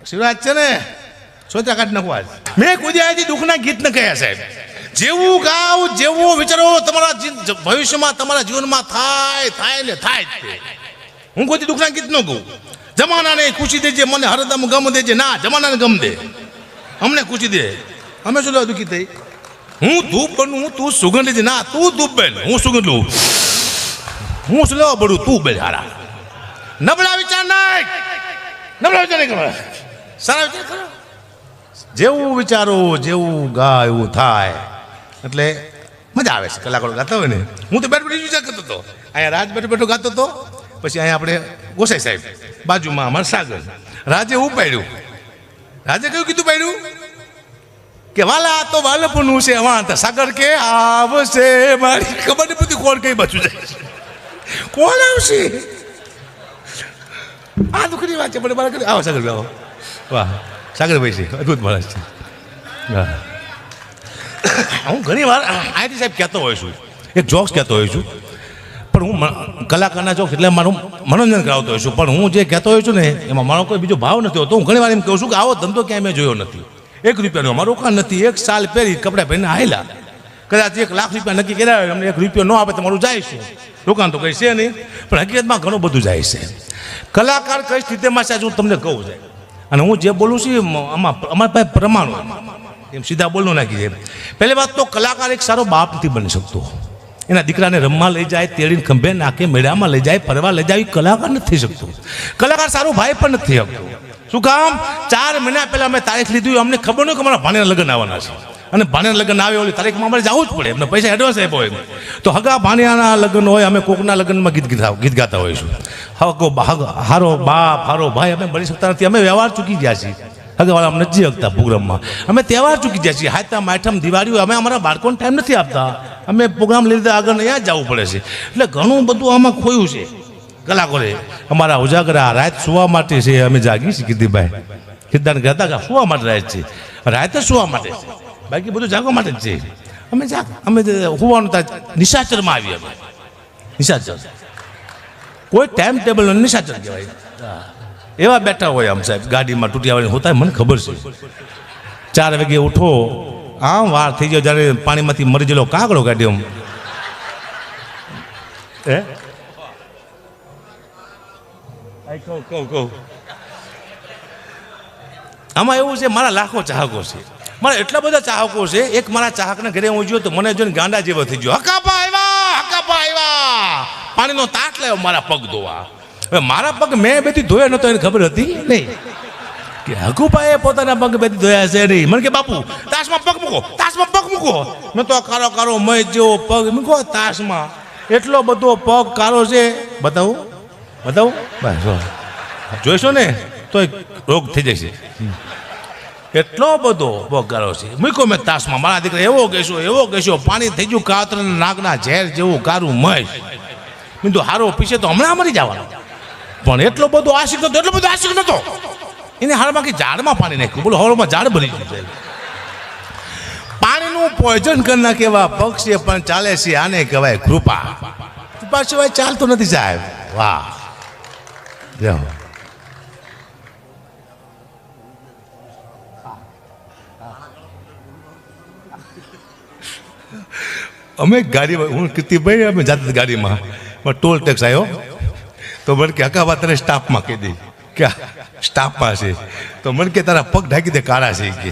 શિવરાજ છે ને સોચા કાઢ નાખવા મેં કુદિયાથી દુઃખના ગીત ન કહ્યા સાહેબ. જેવું ગાવ જેવું વિચારો તમારા ભવિષ્યમાં તમારા જીવનમાં થાય ને થાય જ તે. હું કોઈ દુઃખના ગીત ન કહું. જમાનાને ખુશી દેજે મને હરદમ ગમ દેજે. ના, જમાનાને ગમ દે, અમને ખુશી દે. અમે શું લેવા દુઃખી થઈ? હું ધૂપ બનું તું સુગંધ લીધી. ના, તું ધૂપ બેન હું સુગંધ લઉં. હું શું લેવા પડું તું બેન હારા. નબળા વિચાર નહીં, નબળા વિચાર નહીં કરવા, સારા વિચાર કરો. જેવું વિચારો જેવું ગા એવું થાય. એટલે મજા આવે છે કલાકારો ગાતા હોય ને. હું તો બેઠ બેઠી વિચાર કરતો હતો. અહીંયા રાજ બેઠો બેઠો ગાતો હતો. પછી અહીંયા આપણે ગોસાઈ સાહેબ બાજુમાં અમારે સાગર. રાજે હું પાડ્યું. રાજે કયું કીધું પાડ્યું કે વાલા તો વાલપનું છે વાંતા. સાગર કે આવશે મારી ખબર નહીં પડતી કોણ કઈ બાજુ જાય છે, કોણ આવશે. આ દુઃખની વાત છે પણ મારે કરી આવો સાગર આવો. વાહ સાગરભાઈ છે, અદભુત માણસ છે. હું ઘણી વાર આઈટી સાહેબ કહેતો હોઉં છું, એક જોક્સ કહેતો હોઉં છું. પણ હું કલાકારના જોક્સ એટલે મારું મનોરંજન કરાવતો હોઉં છું. પણ હું જે કહેતો હોઉં છું ને એમાં મારો કોઈ બીજો ભાવ નથી હોતો. હું ઘણી વાર એમ કહું છું કે આવો ધંધો ક્યાંય મેં જોયો નથી. 1 રૂપિયાનું અમારું રોકાણ નથી. 1 સાલ પહેરી કપડાં પહેરીને આવેલા. કદાચ 1 લાખ રૂપિયા નક્કી કર્યા હોય, અમને 1 રૂપિયો ન આપે તમારું જાય છે. રોકાણ તો કંઈ છે નહીં, પણ હકીકતમાં ઘણું બધું જાય છે. કલાકાર કઈ સ્થિતિમાં છે હું તમને કહું છે. અને હું જે બોલું છું આમાં અમારી પાસે પ્રમાણ હોય એમ સીધા બોલવું નાખી છે. પહેલી વાત તો કલાકાર એક સારો બાપ નથી બની શકતો. એના દીકરાને રમવા લઈ જાય, તેડીને ખંભે નાખે, મેળામાં લઈ જાય, ફરવા લઈ જાય, એ કલાકાર નથી થઈ શકતો. કલાકાર સારો ભાઈ પણ નથી શકતો. શું કામ? 4 મહિના પહેલાં અમે તારીખ લીધી, અમને ખબર નહીં કે અમારા ભાણેના લગ્ન આવવાના છે. અને ભાણેના લગ્ન આવે ઓલી તારીખમાં અમારે જવું જ પડે. એમને પૈસા એડવાન્સ આપ્યો હોય તો હગા ભાણિયાના લગ્ન હોય, અમે કોકના લગ્નમાં ગીત ગાતા હોઈશું. હારો બાપ હારો ભાઈ અમે બની શકતા નથી. અમે વ્યવહાર ચૂકી ગયા છીએ. હગાવાળા અમને નથી શકતા પ્રોગ્રામમાં. અમે તહેવાર ચૂકી ગયા છીએ. હાથમ આઠમ દિવાળી અમે અમારા બાળકોને ટાઈમ નથી આપતા. અમે પ્રોગ્રામ લઈ લીધા આગળ અહીંયા જ જવું પડે છે. એટલે ઘણું બધું આમાં ખોયું છે. કલાકોરે અમારા ઉજાગરા રાત સુવા માટે છે. અમે જાગી છીએ કીર્તિભાઈ સિદ્ધાંત કહેતા કે સુવા માટે રાત છે, રાતે સુવા માટે છે, બાકી બધું જાગવા માટે જ છે. અમે હોવાનું ત્યાં નિશાચરમાં આવીએ. અમે નિશાચર કોઈ ટાઈમ ટેબલ નિશાચર કહેવાય. એવા બેઠા હોય આમ સાહેબ ગાડીમાં તૂટિયાવાળી હોતા મને ખબર છે. 4 વાગે ઉઠો, આમ વાર થઈ ગયો જ્યારે પાણીમાંથી મરી ગયેલો કાગડો કાઢ્યો. હે કહું આમાં એવું છે, મારા લાખો ચાહકો છે. મારા એટલા બધા ચાહકો છે. એક મારા ચાહકના ઘરે હું જોયો તો મને જોઈને ગાંડા જેવો થઈ ગયો. હકાપા આવ્યા, પાણીનો તાટ લાવ્યો મારા પગ ધોવા. હવે મારા પગ મેં બેથી ધોયા નતો એને ખબર હતી નહીં કે હકુભાઈએ પોતાના પગ બેથી ધોયા છે નહીં. મને કે બાપુ તાશમાં પગ મૂકો, તાશમાં પગ મૂકો. મેં તો કારો કારો મય જેવો પગ મૂકો તાશમાં. એટલો બધો પગ કારો છે. બતાવું બસ જોઈશો ને તો રોગ થઈ જશે. એટલો બધો પગ કારો છે. મૂકો મેં તાશમાં. મારા દીકરા એવો કહેશો પાણી થઈ ગયું કાતર નાગના ઝેર જેવું કારું મય. મેં તો હારો પીછે તો હમણાં મરી જવાનો. પણ એટલો બધો આશિક નતો. એને હાલમાં કે ઝાડમાં પાણી નાખ્યું. બોલો હવામાં ઝાડ ભરી ગયું છે. પાણીનું પોઈઝન કરી નાખે એવા પગ છે પણ ચાલે છે. આને કહેવાય કૃપા. કૃપા સિવાય ચાલતો નથી સાહેબ. વાહ. અમે ગાડીમાં હું કીર્તિભાઈ અમે જાતે ગાડીમાં ટોલ ટેક્સ આવ્યો તો મને કે હકાવા તને સ્ટાફમાં કહી દઈ કે સ્ટાફમાં છે તો મને કે તારા પગ ઢાંકી દે કાળા છે કે.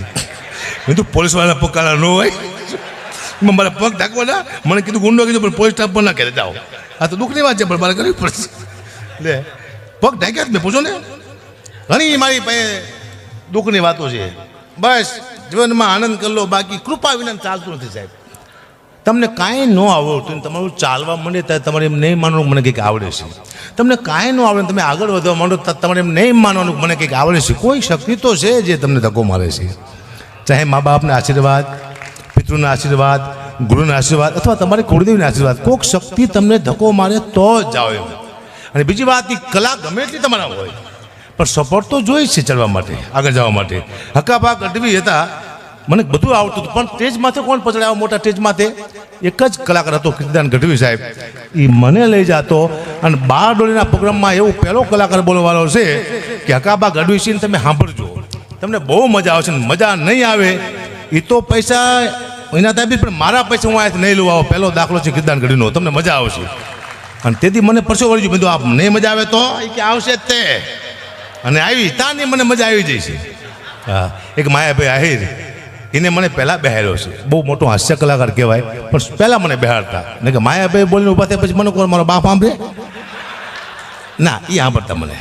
મેં તો પોલીસવાળાના પગ કાળા ન હોય. મારા પગ ઢાંકવાના મને કીધું ગુંડો કીધું પણ પોલીસ સ્ટાફ પણ ના કહેતા જાઓ. આ તો દુઃખની વાત છે પણ મારે કરવી પડશે. લે પગ ઢાંક્યા જ મેં પૂછો ને. ઘણી મારી પાસે દુઃખની વાતો છે. બસ જીવનમાં આનંદ કરી લો, બાકી કૃપા વિના ચાલતું નથી સાહેબ. તમને કાંઈ ન આવડતું તમારું ચાલવા માંડે ત્યારે તમારે એમ નહીં માનવાનું મને કંઈક આવડે છે. તમને કાંઈ ન આવડે તમે આગળ વધવા માંડો તમારે એમ નહીં માનવાનું મને કંઈક આવડે છે. કોઈ શક્તિ તો છે જે તમને ધક્કો મારે છે. ચાહે મા બાપના આશીર્વાદ, પિતૃના આશીર્વાદ, ગુરુના આશીર્વાદ અથવા તમારી કુળદેવીના આશીર્વાદ, કોઈક શક્તિ તમને ધક્કો મારે તો જ જાઓ એમ. અને બીજી વાત, એ કલા ગમે એટલી તમારા હોય પણ સપોર્ટ તો જોઈએ છે ચડવા માટે, આગળ જવા માટે. હકાભા ગઢવી હતા, મને બધું આવડતું હતું પણ સ્ટેજ માથે કોણ પચડે? આવા મોટા સ્ટેજ માથે એક જ કલાકાર હતો કીર્તિદાન ગઢવી સાહેબ. એ મને લઈ જતો અને બારડોલીના પ્રોગ્રામમાં એવું પહેલો કલાકાર બોલવાનો છે કે હકાભા ગઢવી સિંહ તમે સાંભળજો. તમને બહુ મજા આવશે ને મજા નહીં આવે એ તો પૈસા એના થાય પણ મારા પૈસા હું અહીંયાથી નહીં લઉં. આવો પહેલો દાખલો છે ગીરદાન ગઢીનો, તમને મજા આવશે. અને તેથી મને પરસો વળી ગયું, બધું આપ નહીં મજા આવે તો એ કે આવશે જ તે, અને આવી તાની મને મજા આવી જાય છે. હા, એક માયાભાઈ આહિર એને મને પહેલાં બેહાર્યો છે, બહુ મોટો હાસ્ય કલાકાર કહેવાય, પણ પહેલાં મને બેહાડતા ને કે માયાભાઈ બોલીને ઊભા થયા પછી મને કોણ મારો બાપ સાંભળે ના, એ સાંભળતા મને.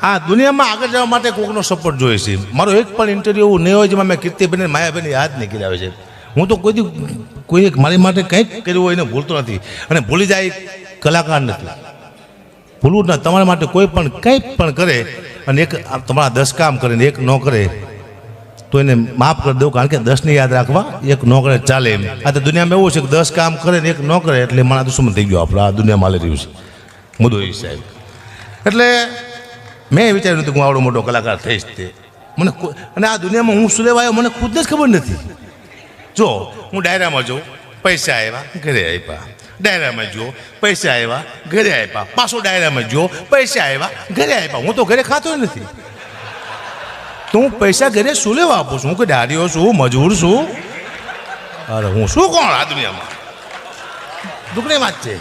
આ દુનિયામાં આગળ જવા માટે કોઈકનો સપોર્ટ જોઈએ છે. મારો એક પણ ઇન્ટરવ્યૂ એવું નહીં હોય જેમાં મેં કીર્તિબેન માયાભાઈને યાદ નહીં કર્યા હોય છે. હું તો કોઈ મારી માટે કંઈક કર્યું હોય એને ભૂલતો નથી, અને ભૂલી જાય કલાકાર નથી. ભૂલવું ના, તમારા માટે કોઈ પણ કંઈ પણ કરે અને એક તમારા 10 કામ કરે ને એક ન કરે તો એને માફ કરી દઉં, કારણ કે 10ને યાદ રાખવા, એક ન કરે ચાલે એમ. આ તો દુનિયામાં એવું છે કે 10 કામ કરે ને એક ન કરે એટલે મારા દુશ્મન થઈ ગયો આપણે આ દુનિયામાં હાલી રહ્યું છે મુદ્દો એ સાહેબ. એટલે મેં વિચાર્યું હતું કે હું આવડો મોટો કલાકાર થઈશ તે મને, અને આ દુનિયામાં હું શું લેવા આવ્યો મને ખુદ જ ખબર નથી. જો હું ડાયરામાં જોઉં, પૈસા આવ્યા ઘરે આપ્યા, ડાયરામાં જુઓ પૈસા આવ્યા ઘરે આપ્યા, પાછો ડાયરામાં જુઓ પૈસા આવ્યા ઘરે આપ્યા. હું તો ઘરે ખાતો નથી, તો હું પૈસા ઘરે શું લેવા આપું છું? હું કે દાડીઓ છું, મજૂર છું? અરે હું શું કોણ આ દુનિયામાં? દુઃખની વાત છે.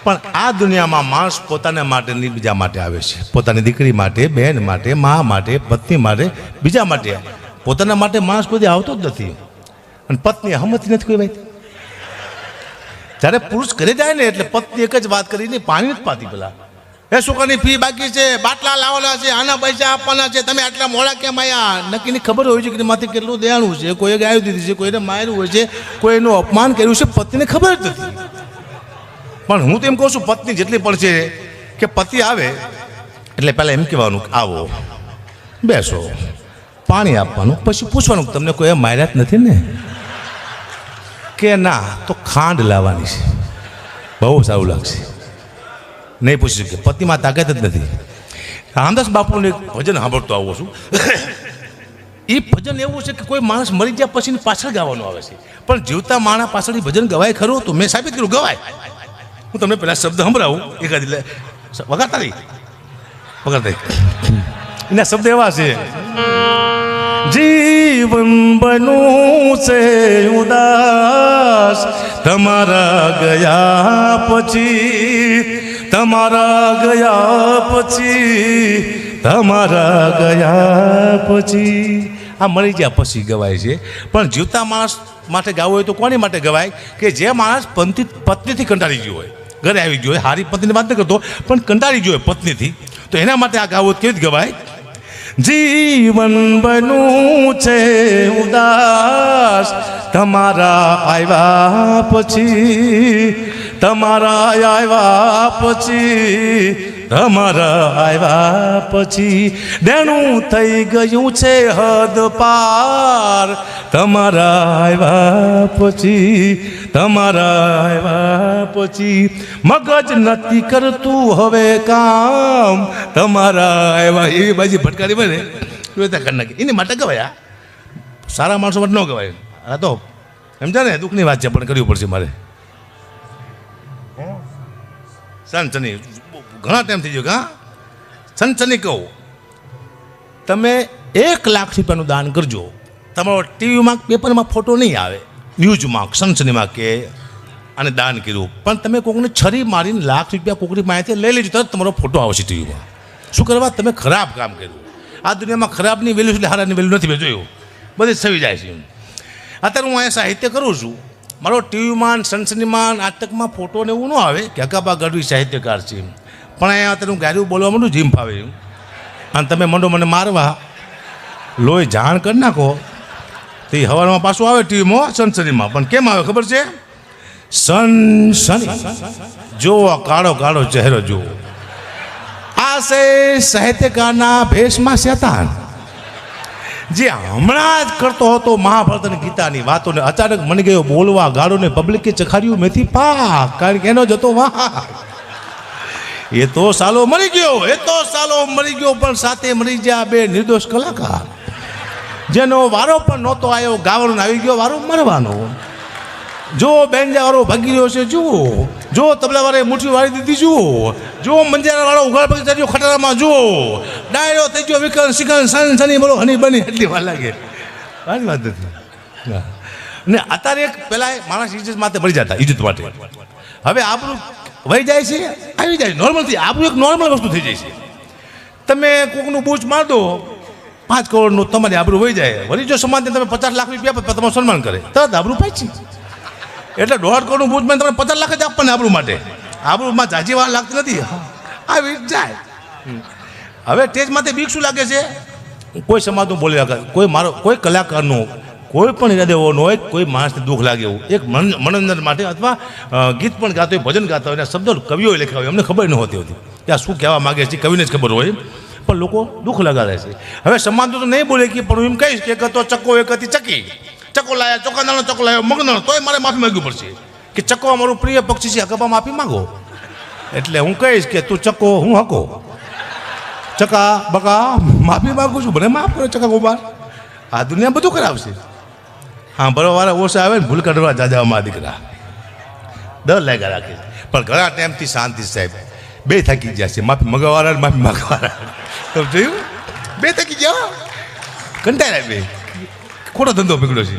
પણ આ દુનિયામાં માણસ પોતાના માટે નહીં બીજા માટે આવે છે. પોતાની દીકરી માટે, બહેન માટે, મા માટે, પત્ની માટે, બીજા માટે. પોતાના માટે માણસ કોઈ આવતો જ નથી. અને પત્ની હમતી નથી કોઈ ભાઈ. જ્યારે પુરુષ ઘરે જાય ને એટલે પત્ની એક જ વાત કરીને પાણી નથી પાતી. પેલા એ છોકરાની ફી બાકી છે, બાટલા લાવવાના છે, આના પૈસા આપવાના છે, તમે આટલા મોડા કેમ આવ્યા? નક્કીની ખબર હોય છે કે માથી કેટલું દેવાનું છે, કોઈએ ગાયું દીધી છે, કોઈને માર્યું હોય છે, કોઈનું અપમાન કર્યું છે, પત્નીને ખબર જ નથી. પણ હું તો એમ કહું છું, પત્ની જેટલી પણ છે કે પતિ આવે એટલે પહેલાં એમ કહેવાનું આવો બેસો, પાણી આપવાનું, પછી પૂછવાનું તમને કોઈ માર્યા જ નથી ને? કે ના, તો ખાંડ લાવવાની છે, બહુ સારું લાગશે. નહીં પૂછી શકે, પતિમાં તાકાત જ નથી. રામદાસ બાપુનું એક ભજન સાંભળતો આવું છું. એ ભજન એવું છે કે કોઈ માણસ મરી ગયા પછી પાછળ ગાવાનું આવે છે, પણ જીવતા માણસ પાછળ ભજન ગવાય ખરું? તો મેં સાબિત કર્યું ગવાય. હું તમને પેલા શબ્દ સંભળાવું એકાદ, વગાડતા નહીં વગાડતા. એના શબ્દ એવા છે: જીવન બનું છે ઉદાસ તમારા ગયા પછી, તમારા ગયા પછી, તમારા ગયા પછી. આ મરી ગયા પછી ગવાય છે, પણ જીવતા માણસ માટે ગાવું હોય તો કોની માટે ગવાય? કે જે માણસ પત્નીથી કંટાળી ગયો હોય, ઘરે આવી ગયો હોય, હારી પત્નીની વાત ન કરતો પણ કંટાળી ગયો હોય પત્નીથી, તો એના માટે આ ગાવું કેવી રીતે ગવાય? જીવન બનું છે ઉદાસ તમારા આવ્યા પછી, તમારા આવ્યા પછી, તમારા આવ્યા પછી. દેણું થઈ ગયું છે હદ પાર તમારા આવ્યા પછી, તમારા આવ્યા પછી. મગજ નથી કરતું હવે કામ તમારા આવ્યા. એવી બાજી ભટકારી બને કરી નાખી. એની માટે ગવાય. સારા માણસો માટે ન ગવાય. આ તો સમજા ને, દુઃખની વાત છે પણ કરવી પડશે મારે. સનસની ઘણા ટાઈમ થઈ ગયો. હા, સનસની કહું, તમે 1 લાખ રૂપિયાનું દાન કરજો, તમારો ટીવીમાં પેપરમાં ફોટો નહીં આવે, ન્યૂઝમાં સનસનીમાં કે આને દાન કર્યું, પણ તમે કોઈકને છરી મારીને લાખ રૂપિયા કોઈકની પાસેથી લઈ લેજો તો તમારો ફોટો આવશે ટીવીમાં. શું કરવા? તમે ખરાબ કામ કર્યું. આ દુનિયામાં ખરાબની વેલ્યુ એટલે હારાની વેલ્યુ નથી. મેં જોયું બધી સવી જાય છે. અત્યારે હું અહીંયા સાહિત્ય કરું છું, મારો ટીવીમાં, સનસનીમાં, નાટકમાં ફોટો ને એવું ન આવે કે હકાબા ગઢવી સાહિત્યકાર છે, પણ અહીંયા અત્યારે હું ગાડીઓ બોલવા માંડું જીમ ફાવે એમ, અને તમે મંડો મને મારવા, લોહી જાણ કરી નાખો તો એ હવારમાં પાછું આવે ટીવીમાં, સનસનીમાં. પણ કેમ આવે ખબર છે? સનસની જુઓ, કાળો કાળો ચહેરો જુઓ. આ છે સાહિત્યકારના ભેષમાં શેતાન, જે હમણાં જ કરતો હતો મહાભારત અને ગીતાની વાતોને અચાનક મની ગયો બોલવા, ગાળોને પબ્લિકે ચખાડ્યું મેથી પાક, કારણ કે એનો જતો વાહ. એ તો સાલો મરી ગયો, એ તો સાલો મરી ગયો, પણ સાથે મરી ગયા 2 નિર્દોષ કલાકાર, જેનો વારો પણ નહોતો આવ્યો ગાવાનો, આવી ગયો વારો મરવાનો. જો બેન્જા વાળો ભાગી રહ્યો છે જુઓ. જો તબલાવાળાએ મુઠ્ઠી વાળી દીધી જુઓ, જો મંજારાવાળો ઉઘાડ પગ ચડ્યો ખટારામાં જુઓ, ડાયરો થઈ ગયો વિકન શિકન સન સની બોલો હની બની એટલી વાર લાગે. કાંઈ વાત નથી. ને અત્યારે એક પહેલાં માણસ ઇજ્જત માટે મળી જતા, ઇજ્જત માટે. હવે આબરૂ વહી જાય છે, આવી જાય નોર્મલથી. આબરૂ એક નોર્મલ વસ્તુ થઈ જાય છે. તમે કોકનું બૂચ માર દો 5 કરોડનું, તમારી આબરૂ વહી જાય. વળી જો સમાજને તમે 50 લાખ રૂપિયા આપો તમારું સન્માન કરે તરત આબરૂ પાછી. એટલે 1.5 કરોડનું બૂચ મેં તમે 50 લાખ જ આપવાને આબરૂ માટે. આબરૂમાં જાજી વાર લાગતી નથી, આવી જાય. હવે સ્ટેજમાંથી બીક શું લાગે છે? કોઈ સમાજનું બોલ્યા કરે, કોઈ મારો કોઈ કલાકારનું કોઈ પણ ઈરાદે એવો ન હોય, કોઈ માણસને દુઃખ લાગે એવું એક મનોરંજન માટે અથવા ગીત પણ ગાતો હોય, ભજન ગાતા હોય, એના શબ્દો કવિઓએ લખ્યા હોય, અમને ખબર ન હોતી હતી કે આ શું કહેવા માગે છે, કવિને જ ખબર હોય, પણ લોકો દુઃખ લગાડે છે. હવે સમાજ તો નહીં બોલે કે, પણ હું એમ કહીશ કે એક હતો ચક્કો, એક હતી ચકી. ચક્કો લાયા ચોકાદાનો, ચક્કો લાવ્યો મગનો, તોય મારે માફી માંગવી પડશે કે ચક્કો અમારું પ્રિય પક્ષી છે, હકબા માફી માંગો. એટલે હું કહીશ કે તું ચક્કો, હું હકો, ચકા બકા માફી માગું છું, ભલે માફ કરો ચકા ગોબાર. આ દુનિયા બધું કરાવશે. હા બરોબર, ઓછા આવે ને ભૂલ કાઢવા જાજામાં દીકરા ડર લાગ્યા રાખે. પણ ઘણા ટાઈમથી શાંતિ સાહેબ બે થાકી ગયા છે, માફી મગાવવાળા માફી માગવાળા. તો જોયું, બે થાકી ગયા, કંટાળ્યા બે. ખોટો ધંધો પકડ્યો છે.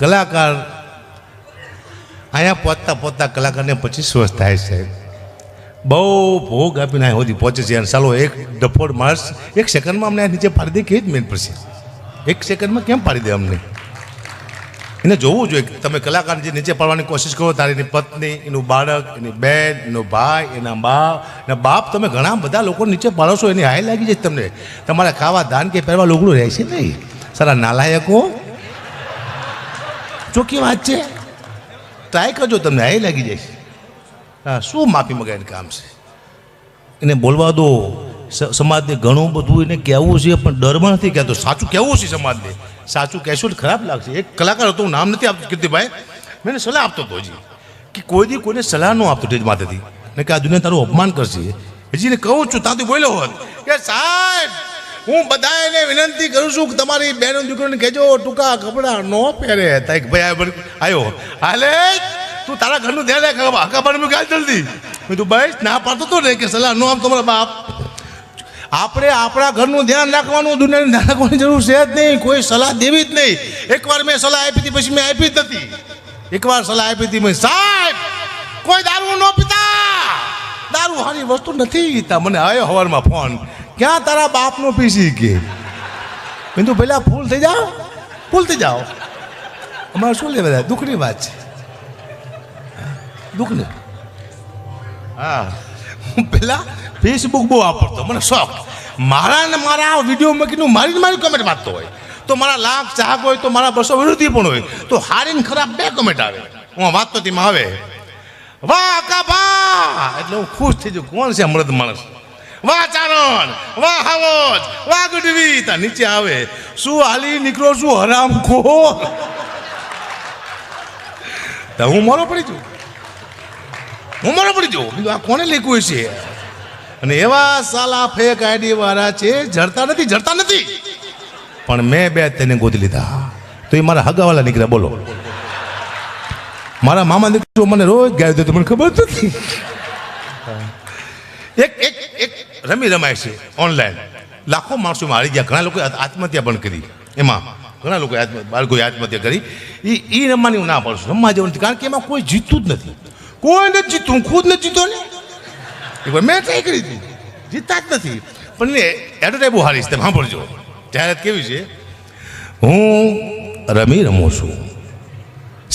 કલાકાર અહીંયા પહોંચતા પહોંચતા કલાકારને 25 વર્ષ થાય છે. બહુ ભોગ આપીને અહીં સુધી પહોંચે છે. અને ચાલો એક ડફોડ માણસ 1 સેકન્ડમાં અમને નીચે પાડી દે, કેવી જ મેન પડશે? 1 સેકન્ડમાં કેમ પાડી દે અમને? એને જોવું જોઈએ. તમે કલાકાર જે નીચે પાડવાની કોશિશ કરો, તારી એની પત્ની, એનું બાળક, એની બેન, એનો ભાઈ, એના બાપ, તમે ઘણા બધા લોકો નીચે પાડો છો, એની હાય લાગી જાય તમને. તમારે ખાવા ધાન કે પહેરવા લોગડું રહેશે નહીં. સારા નાલાયકો, ચોખ્ખી વાત છે. ટ્રાય કરજો, તમને હાય લાગી જાય. હા, શું માફી મગાવીને કામ છે? એને બોલવા દો. સમાજને ઘણું બધું એને કહેવું છે, પણ ડરમાં નથી કહેતો. સાચું કહેવું છે સમાજને. સાચું કહેશું તો ખરાબ લાગશે. એક કલાકાર હતો, હું નામ નથી આપતો કીર્તિભાઈ, મેં એને સલાહ આપતો હતો હજી કે કોઈ દી કોઈને સલાહ ન આપતો સ્ટેજ માથેથી, ને કે આ દુનિયા તારું અપમાન કરશે. હજી ને કહું છું, ત્યાંથી બોલ્યો હોત કે સાહેબ હું બધાને વિનંતી કરું છું કે તમારી બહેનો દીકરીને કહેજો ટૂંકા કપડાં ન પહેરે. તાઈક ભાઈ આવ્યો, હાલે તું તારા ઘરનું ધ્યાન રાખ, હકા પણ મેં ક્યાં જલ્દી મેં તું ભાઈ ના પાડતો હતો ને કે સલાહ ન આપ તમારા બાપ. આપણે આપણા ઘરનું ધ્યાન રાખવાનું, દુનિયાનું ધ્યાન રાખવાની જરૂર છે જ નહીં. કોઈ સલાહ દેવી જ નહીં. એકવાર મેં સલાહ આપી હતી, પછી મેં આપી જ નથી. એકવાર સલાહ આપી હતી મેં, સાહેબ કોઈ દારૂ ન પીતા, દારૂ સારી વસ્તુ નથી પીતા. મને આવ્યો સવારમાં ફોન, ક્યાં તારા બાપનો પીસી કે મેં તું પહેલાં ફૂલ થઈ જાઓ, ફૂલ થઈ જાઓ. અમારે શું લેવા દુઃખની વાત છે, દુઃખની. હા, હું પહેલાં ફેસબુક બહુ વાપરતો, મને શોખ. મારા ને મારા વિડીયો મૂકીને મારી કમેન્ટ વાંચતો હોય તો મારા લાખ ચાહક હોય તો મારા 200 વિરોધી પણ હોય તો હારીને ખરાબ 2 કમેન્ટ આવે. હું વાંચતો તેમાં આવે વાહ કાબા, એટલે હું ખુશ થઈ જાઉં. કોણ છે મૃદ માણસ? વાહ ચારણ, વાહ હાવજ, વાહ ગુડવી. તા નીચે આવે શું હાલી નીકળો છું હરામ ખોર. હું મોરો પડી જાઉં, હું મોરો પડી જાઉં. બીજું આ કોને લખ્યું છે? અને એવા સાલા ફેક આઈડી વાળા છે, જડતા નથી. પણ મેં 2 તેને ગોતી લીધા તો એ મારા હગાવાલા નીકળ્યા. બોલો, મારા મામા દીકરો મને રોજ ગાય દે, મને ખબર નથી. એક રમી રમાય છે ઓનલાઈન, લાખો માણસો હારી ગયા. ઘણા લોકોએ આત્મહત્યા પણ કરી. એમાં ઘણા લોકોએ બાળકોએ આત્મહત્યા કરી. એ રમવાની હું ના પાડું, રમવા જવાનું નથી. કારણ કે એમાં કોઈ જીતતું જ નથી. કોઈ નથી જીતતું, હું ખુદ નથી જીતો ને. એકવાર મેં ટ્રાય કરી હતી, જીતતા જ નથી. પણ એડવર્ટાઈઝ બહુ હારી છે, તમે સાંભળજો. જાહેરાત કેવી છે? હું રમું છું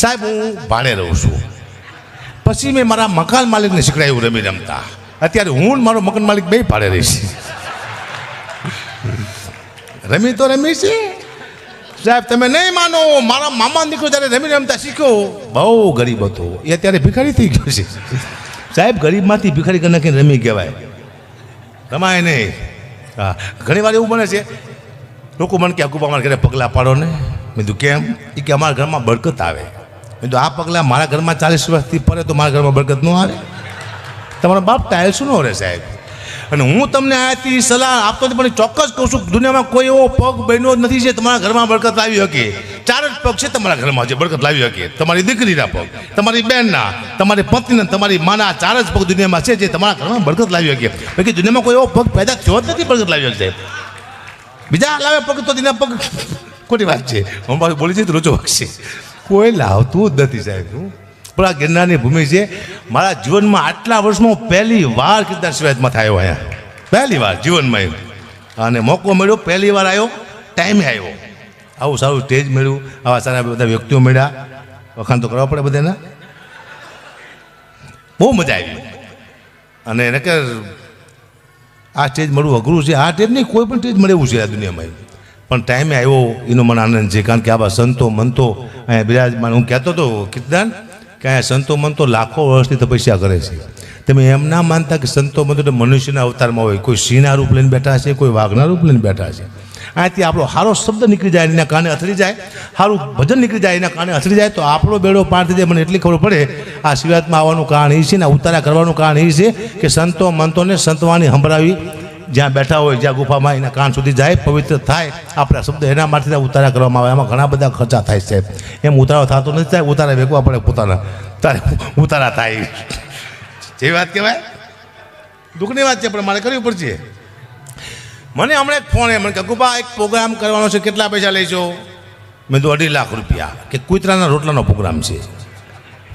સાહેબ, હું ભાડે રહું છું. પછી મેં મારા મકાન માલિકને શીખડાયું રમી રમતા. અત્યારે હું મારો મકાન માલિક 2 ભાડે રહીશ. રમી તો રમી છે સાહેબ, તમે નહીં માનો. મારા મામા દીકરો જ્યારે રમી રમતા શીખ્યો, બહુ ગરીબ હતો, એ અત્યારે ભિખારી થઈ ગયો છે સાહેબ. ગરીબમાંથી ભિખારી કરી નાખીને રમી કહેવાય, રમાય નહીં. હા, ઘણી વાર એવું બને છે, લોકો મને કે અકુબા અમારા ઘરે પગલાં પાડો ને. મેં કીધું કેમ? એ કે અમારા ઘરમાં બરકત આવે. મેં કીધું આ પગલાં મારા ઘરમાં 40 વર્ષથી પડે તો મારા ઘરમાં બરકત ન આવે? તમારો બાપ ટાયલ શું ન રહે સાહેબ? અને હું તમને આથી સલાહ આપતો નથી, પણ ચોક્કસ કહું છું, દુનિયામાં કોઈ એવો પગ બન્યો નથી જે તમારા ઘરમાં બરકત આવી શકે. 4 જ પગ છે તમારા ઘરમાં જે બરકત લાવી શકે. તમારી દીકરીના પગ, તમારી બહેનના, તમારી પત્નીના, તમારી માના 4 જ પગ દુનિયામાં છે જે તમારા ઘરમાં બરકત લાવી શકે. બાકી દુનિયામાં કોઈ એવો પગ પેદા થયો જ નથી બરકત લાવી શકે. બીજા લાવે પગ તો તેના પગ ખોટી વાત છે. હું પાછું બોલી છે તો રોચો વાગશે. કોઈ લાવતું જ નથી સાહેબ. પણ આ ગિરનારની ભૂમિ છે. મારા જીવનમાં આટલા વર્ષમાં પહેલી વાર કીર્તન શિવાયતમાં થયો અહીંયા, પહેલી વાર જીવનમાં. અને મોકો મળ્યો, પહેલી વાર આવ્યો, ટાઈમે આવ્યો. આવું સારું સ્ટેજ મળ્યું, આવા સારા બધા વ્યક્તિઓ મળ્યા, વખાણ તો કરવા પડે બધાના. બહુ મજા આવી. અને નકર આ સ્ટેજ મળવું અઘરું છે. આ સ્ટેજ નહીં, કોઈ પણ સ્ટેજ મળે એવું છે આ દુનિયામાં. પણ ટાઈમે આવ્યો એનો મને આનંદ છે. કારણ કે આવા સંતો મંતો અહીંયા બિરાજમાન. હું કહેતો હતો કીર્તન કે અહીંયા સંતો મંતો લાખો વર્ષથી તપસ્યા કરે છે. તમે એમ ના માનતા કે સંતો મંતો મનુષ્યના અવતારમાં હોય. કોઈ સિંહના રૂપ લઈને બેઠા છે, કોઈ વાઘના રૂપ લઈને બેઠા છે. અહીંયાથી આપણો સારો શબ્દ નીકળી જાય, એના કારણે અથડી જાય, સારું ભજન નીકળી જાય, એના કારણે અથડી જાય તો આપણો બેડો પાર થઈ જાય. મને એટલી ખબર પડે આ શિવાયતમાં આવવાનું કારણ એ છે ને ઉતારા કરવાનું કારણ એ છે કે સંતો મંતોને સંતવાણી સંભળાવી, જ્યાં બેઠા હોય જ્યાં ગુફામાં એના કાન સુધી જાય, પવિત્ર થાય. આપણા શબ્દ એના માટે ઉતારા કરવામાં આવે. એમાં ઘણા બધા ખર્ચા થાય છે. એમ ઉતારો થતો નથી થાય, ઉતારા વેકવા પડે પોતાના, તારે ઉતારા થાય. જેવી વાત કહેવાય, દુઃખની વાત છે પણ મારે કરવી પડશે. મને હમણાં એક ફોન મને કે ગુપા એક પ્રોગ્રામ કરવાનો છે, કેટલા પૈસા લઈશો? મેં તો 2.5 લાખ રૂપિયા. કે કુતરાના રોટલાનો પ્રોગ્રામ છે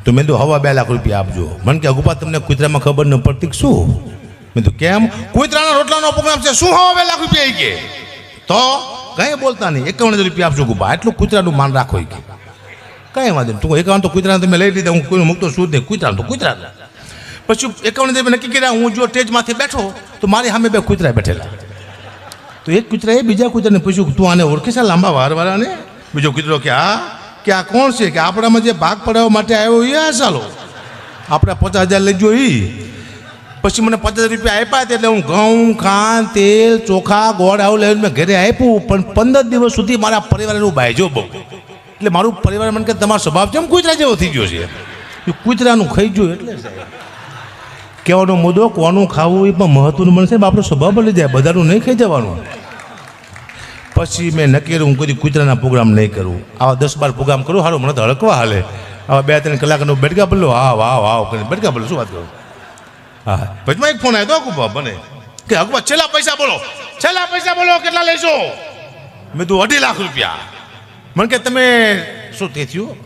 તો મેં તો 2.5 લાખ રૂપિયા આપજો. મને કે ગુપા તમને કુતરામાં ખબર ન પડતી શું? મેં તો કેમ? કુતરાના રોટલાનો પ્રોગ્રામ છે, શું 2.5 લાખ રૂપિયા? કે તો કંઈ બોલતા નહીં, 51,000 રૂપિયા આપજો ગુપા, એટલું કુતરાનું માન રાખો. કે કંઈ વાંધો નહીં, તું 51 તો કુતરાને તમે લઈ લીધા, હું કોઈને મૂકતો શું જ નહીં, કુતરાનું તો કુતરા. પછી 51,000 નક્કી કર્યા. હું જો સ્ટેજમાંથી બેઠો તો મારી સામે 2 કૂતરા બેઠેલા. તો એક કૂતરાએ બીજા કૂતરાને પૂછ્યું, તું આને ઓળખે છે લાંબા વારવાળાને? બીજો કૂતરો કે હા. કે આ કોણ છે? કે આપણામાં જે ભાગ પડાવવા માટે આવ્યો એ આ ચાલો આપણે 50,000 લઈ ગયો એ. પછી મને 50,000 રૂપિયા આપ્યા એટલે હું ઘઉં, ખાંડ, તેલ, ચોખા, ગોળ આવું લઈને મેં ઘરે આપ્યું. પણ 15 દિવસ સુધી મારા પરિવારનું બાયજો બહુ. એટલે મારું પરિવાર મને કે તમારો સ્વભાવ કેમ કૂતરા જેવો થઈ ગયો છે? કૂતરાનું ખાઈ ગયું એટલે કહેવાનો મુદ્દો કોનું ખાવું એ પણ મહત્વનું બનશે. આપણો સ્વભાવ બદલી જાય, બધાનું નહીં ખાઈ જવાનું. પછી મેં નક્કી કર્યું હું કોઈ કૂતરાના પ્રોગ્રામ નહીં કરું. આવા 10-12 પ્રોગ્રામ કરું સારું, મને તો હળકવા હાલે. આવા 2-3 કલાકનો બેઠકા બદલો, હા વાહ વાહ કરીને બેઠકા બદલો, શું વાત કરું. હા પછી એક ફોન આવ્યો તો અકુબા બને કે અકુબા છેલ્લા પૈસા બોલો, છેલ્લા પૈસા બોલો, કેટલા લેશો? મેં તો 2.5 લાખ રૂપિયા. મને કે તમે શું તે થયું?